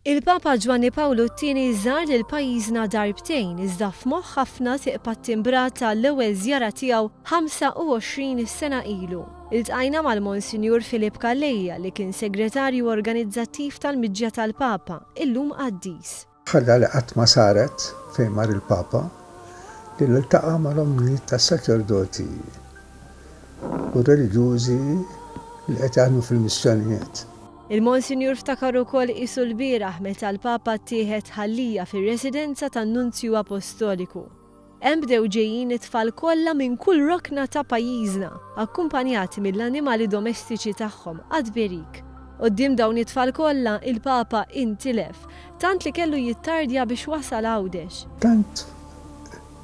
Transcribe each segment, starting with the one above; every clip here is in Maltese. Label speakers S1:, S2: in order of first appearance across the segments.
S1: Il-Papa Giovanni Paolo II żar lil pajjiżna darbtejn iżda f'moħħ ħafna tiqpa' t-timbrat tal-ewwel żjara tiegħu 25 sena ilu. Iltqajna mal-Monsinjur Filip Kallejja li kien segretarju organizzattiv tal-Miġġja tal-Papa, illum qaddis.
S2: Ħalla li qatt ma saret fejn mar il-Papa li l-iltaqa' mal-ommijiet tas-saċerdoti u reliġjużi li qed jaħdmu fil-missjonijiet.
S1: Il-Monsinjur ftakar ukoll qisu l-bieraħ meta l-Papa ttieħed ħallija fir-residenza tan-Nunzju Apostoliku. Hemm bdew ġejjin it-tfal kollha minn kull rokna ta' pajjiżna, akkumpanjati mill-annimali domestiċi tagħhom għad berik. Quddiem dawn it-tfal kollha il-Papa intilef, tant li kellu jittardja biex wasal għawdex.
S2: Tant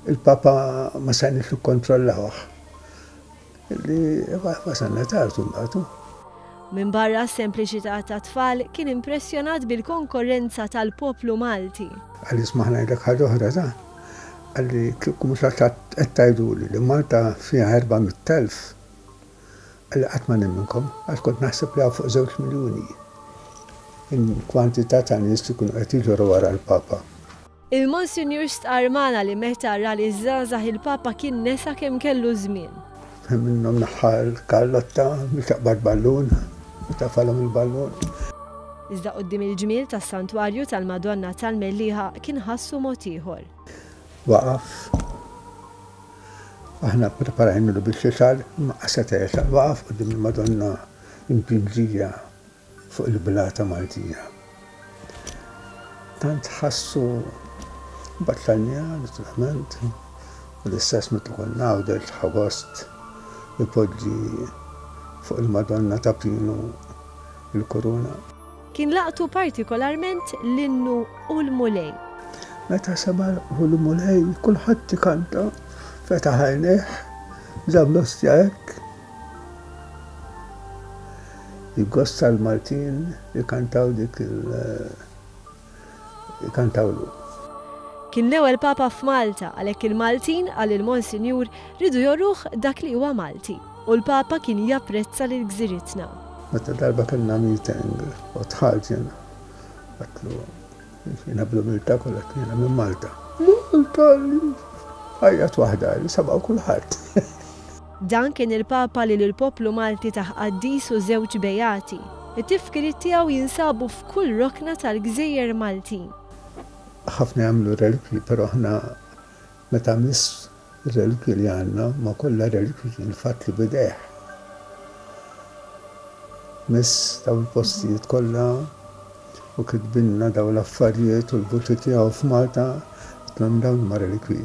S2: il-Papa ma sanix nikkontrollawh. Li wasalna tartu mbagħad.
S1: Min barra s-sempliċità ta' tfal kien impressjonat bil-konkurrenza tal-poplu Malti.
S2: Għalli smaħna jlek ħaġa oħra ta' għalli kieku mhux qed tgħiduli li Malta fiha 400,000 għalli qatt ma nemminkom għax kont naħseb li hawn fuq 2 miljuni. In-kwantità ta' nies li kienu qed jiġu wara l-Papa.
S1: Il-Monsinjur stqarmana li meta ra li żgħażagħ il-Papa kien nesa kemm kellu żmien.
S2: Minnhom naħħal Karlotta biex taqbad ballun. Tafalhom il-ballun.
S1: Iżda qudiem il-ġmiel tas-Santwarju tal-Madonna tal-Mellieħa kien ħassu mod ieħor.
S2: Waqaf. Aħna preparajnilu biex jisal, ma qasetax waqaf qudiem il-Madonna impiġġija fuq il-Blata Maltija. Tant ħassu battalja naturalment u l-istess meta konna għawdet ħabost ipoġġi fuq il-Madonna ta' Pinu il-Koruna.
S1: Kien laqtu partikolarment l-innu u l-mulej.
S2: Meta sema u l-mulej kulħadd ikanta fetaħ għajnejh ġab l-ostja hekk. Il-gosta l-Maltin ikantaw dik ikantawlu.
S1: Kien l-ewwel Papa f'Malta għalhekk il-Maltin għal il-Monsinjur ridu jorruh dak li huwa Malti. U l-Papa kien japprezza lil gżiritna.
S2: Meta darba kellna meeting u tħalt jena. Għatlu, jena bl-umilta kollha jiena minn Malta. Malta ħajjat waħda li sabgħu kulħadd.
S1: Dan kien il-Papa li l-poplu Malti taħ qaddis u żewġ bejati. It-tifkiriet tiegħu jinsabu f'kull rokna tal-Gżejjer Maltin.
S2: Ħafna jagħmlu relikwi, però aħna meta miss il-relikwi li għanna ma kollha relikwi il-fatt li bideħ. Miss daw il-postijiet kollha u kitbinna daw l-affarijiet u l-vuċi tiegħu f'Malta, dawn ma relikwi.